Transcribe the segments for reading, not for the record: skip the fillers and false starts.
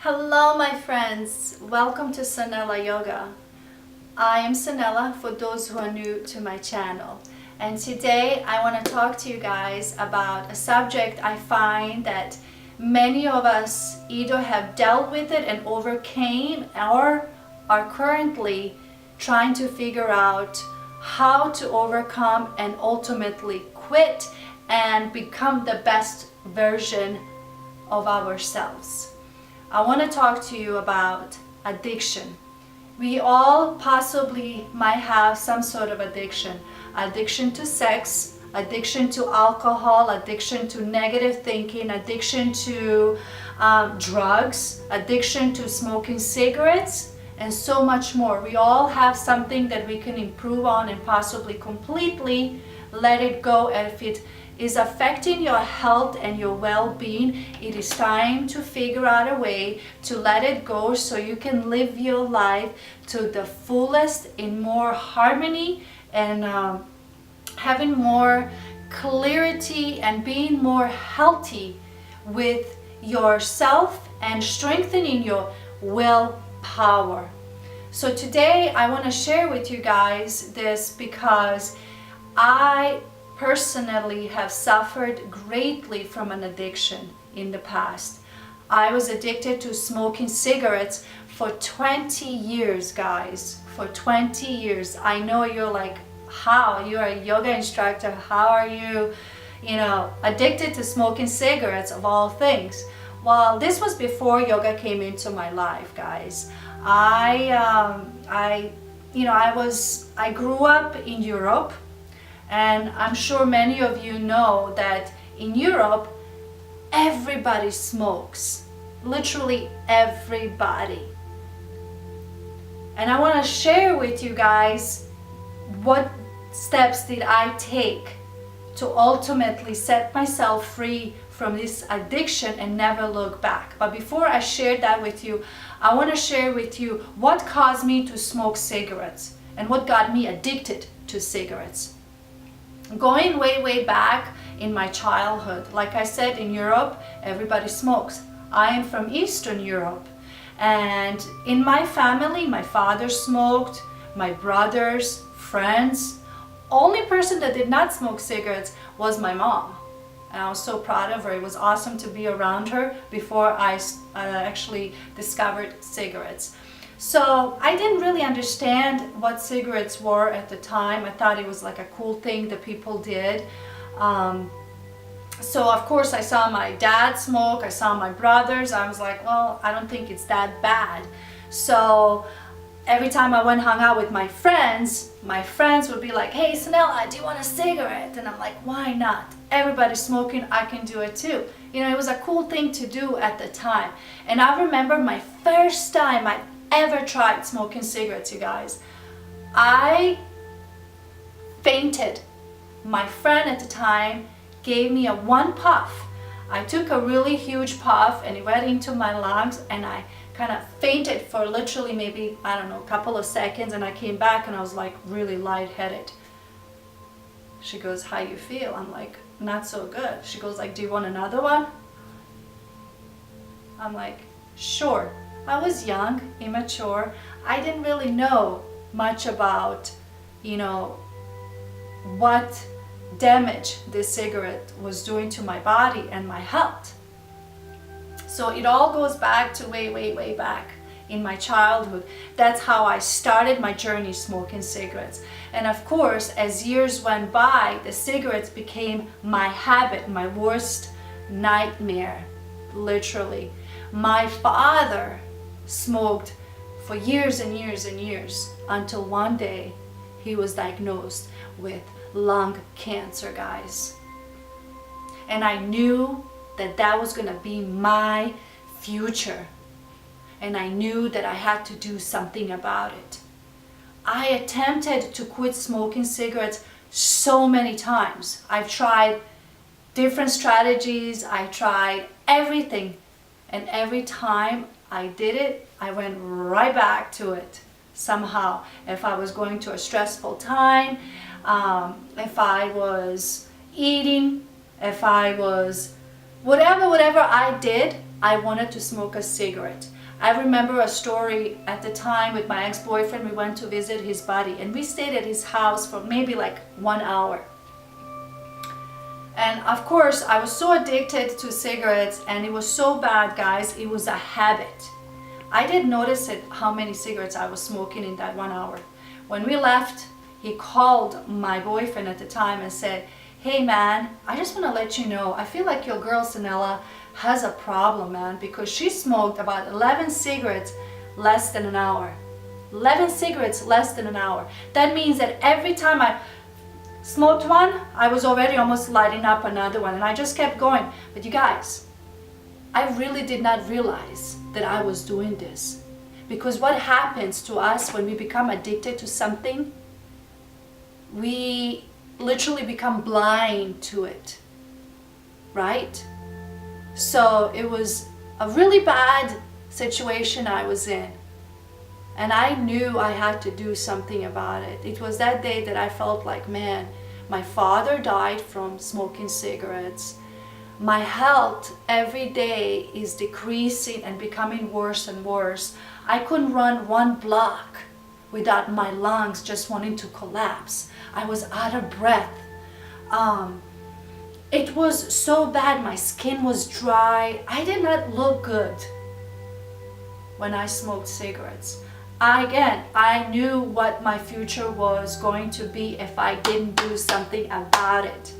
Hello my friends, welcome to Sanela Yoga. I am Sanela for those who are new to my channel, and today I want to talk to you guys about a subject I find that many of us either have dealt with it and overcame or are currently trying to figure out how to overcome and ultimately quit and become the best version of ourselves. I want to talk to you about addiction. We all possibly might have some sort of addiction. Addiction to sex, addiction to alcohol, addiction to negative thinking, addiction to drugs, addiction to smoking cigarettes, and so much more. We all have something that we can improve on and possibly completely let it go. And if it is affecting your health and your well-being, it is time to figure out a way to let it go so you can live your life to the fullest in more harmony and having more clarity and being more healthy with yourself and strengthening your willpower. So today I want to share with you guys this because I personally have suffered greatly from an addiction in the past. I was addicted to smoking cigarettes for 20 years, guys. For 20 years. I know you're like, how? You're a yoga instructor. How are you, addicted to smoking cigarettes of all things? Well, this was before yoga came into my life, guys. I grew up in Europe. And I'm sure many of you know that in Europe, everybody smokes. Literally everybody. And I want to share with you guys what steps did I take to ultimately set myself free from this addiction and never look back. But before I share that with you, I want to share with you what caused me to smoke cigarettes and what got me addicted to cigarettes. Going way back in my childhood, like I said, in Europe, everybody smokes. I am from Eastern Europe, and in my family, my father smoked, my brothers, friends. Only person that did not smoke cigarettes was my mom, and I was so proud of her. It was awesome to be around her before I actually discovered cigarettes. So I didn't really understand what cigarettes were at the time. I thought it was like a cool thing that people did. So of course I saw my dad smoke, I saw my brothers. I was like, well, I don't think it's that bad. So every time I went hung out with my friends would be like, hey Sanela, do you want a cigarette? And I'm like, why not? Everybody's smoking, I can do it too. It was a cool thing to do at the time. And I remember my first time I ever tried smoking cigarettes, you guys. I fainted. My friend at the time gave me a one puff. I took a really huge puff and it went into my lungs and I kind of fainted for literally maybe, I don't know, a couple of seconds, and I came back and I was like really lightheaded. She goes, how you feel? I'm like, not so good. She goes like, do you want another one? I'm like, sure. I was young, immature. I didn't really know much about, what damage this cigarette was doing to my body and my health. So it all goes back to way back in my childhood. That's how I started my journey smoking cigarettes. And of course, as years went by, the cigarettes became my habit, my worst nightmare, literally. My father smoked for years and years until one day he was diagnosed with lung cancer, guys. And I knew that that was going to be my future, and I knew that I had to do something about it. I attempted to quit smoking cigarettes so many times. I've tried different strategies, I tried everything, and every time I did it, I went right back to it somehow. If I was going to a stressful time, if I was eating, if I was whatever I did, I wanted to smoke a cigarette. I remember a story at the time with my ex-boyfriend. We went to visit his buddy and we stayed at his house for maybe like 1 hour. And of course, I was so addicted to cigarettes, and it was so bad, guys. It was a habit. I didn't notice it, how many cigarettes I was smoking in that 1 hour. When we left, he called my boyfriend at the time and said, "Hey man, I just want to let you know, I feel like your girl Sanela has a problem, man, because she smoked about 11 cigarettes less than an hour. 11 cigarettes less than an hour. That means that every time I smoked one, I was already almost lighting up another one, and I just kept going." But you guys, I really did not realize that I was doing this, because what happens to us when we become addicted to something, we literally become blind to it, right? So it was a really bad situation I was in, and I knew I had to do something about it. It was that day that I felt like, man, my father died from smoking cigarettes. My health every day is decreasing and becoming worse and worse. I couldn't run 1 block without my lungs just wanting to collapse. I was out of breath. It was so bad. My skin was dry. I did not look good when I smoked cigarettes. I knew what my future was going to be if I didn't do something about it.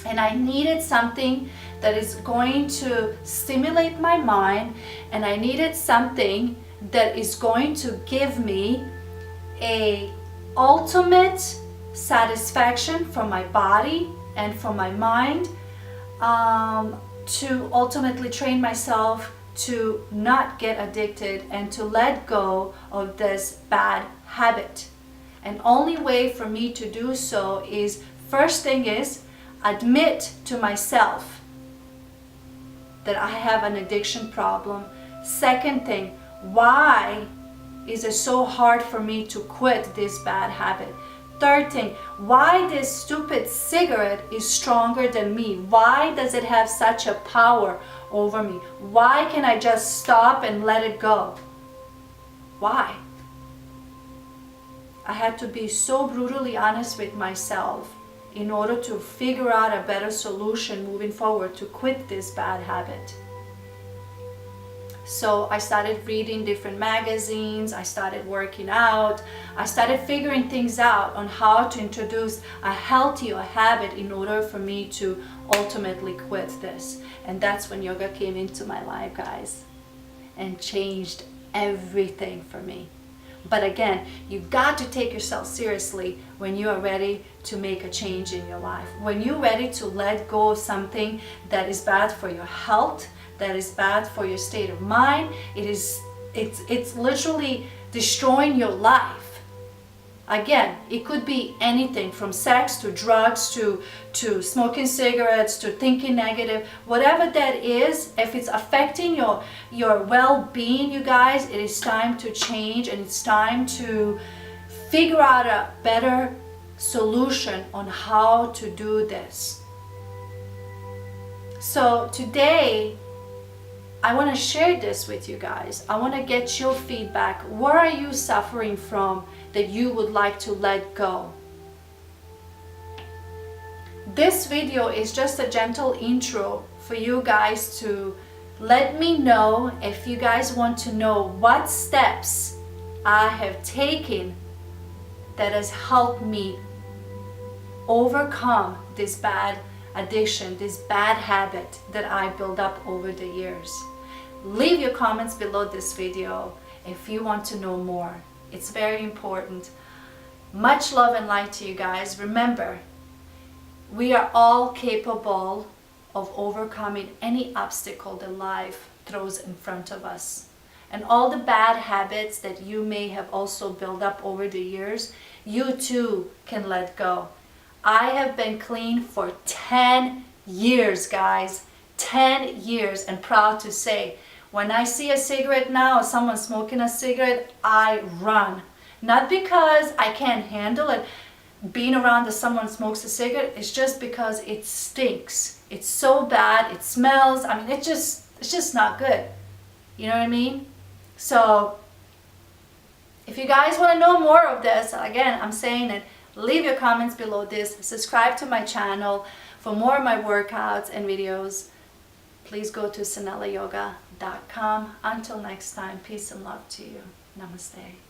And I needed something that is going to stimulate my mind, and I needed something that is going to give me a ultimate satisfaction from my body and from my mind, to ultimately train myself to not get addicted and to let go of this bad habit. And only way for me to do so is, first thing is, admit to myself that I have an addiction problem. Second thing, why is it so hard for me to quit this bad habit? Third thing, why this stupid cigarette is stronger than me? Why does it have such a power over me? Why can't I just stop and let it go? Why? I had to be so brutally honest with myself in order to figure out a better solution moving forward to quit this bad habit. So I started reading different magazines, I started working out, I started figuring things out on how to introduce a healthier habit in order for me to ultimately quit this. And that's when yoga came into my life, guys, and changed everything for me. But again, you've got to take yourself seriously when you are ready to make a change in your life. When you're ready to let go of something that is bad for your health, that is bad for your state of mind, it's literally destroying your life. Again, it could be anything from sex to drugs to smoking cigarettes to thinking negative. Whatever that is, if it's affecting your well-being, you guys, it is time to change, and it's time to figure out a better solution on how to do this. So today, I want to share this with you guys. I want to get your feedback. What are you suffering from that you would like to let go? This video is just a gentle intro for you guys to let me know if you guys want to know what steps I have taken that has helped me overcome this bad addiction, this bad habit that I built up over the years. Leave your comments below this video if you want to know more. It's very important. Much love and light to you guys. Remember, we are all capable of overcoming any obstacle that life throws in front of us. And all the bad habits that you may have also built up over the years, you too can let go. I have been clean for 10 years, guys. 10 years, and proud to say, when I see a cigarette now or someone smoking a cigarette, I run. Not because I can't handle it, being around someone smokes a cigarette, it's just because it stinks. It's so bad, it smells, I mean, It's just not good. You know what I mean? So if you guys want to know more of this, again, I'm saying it, leave your comments below this. Subscribe to my channel for more of my workouts and videos. Please go to sanelayoga.com. Until next time, peace and love to you. Namaste.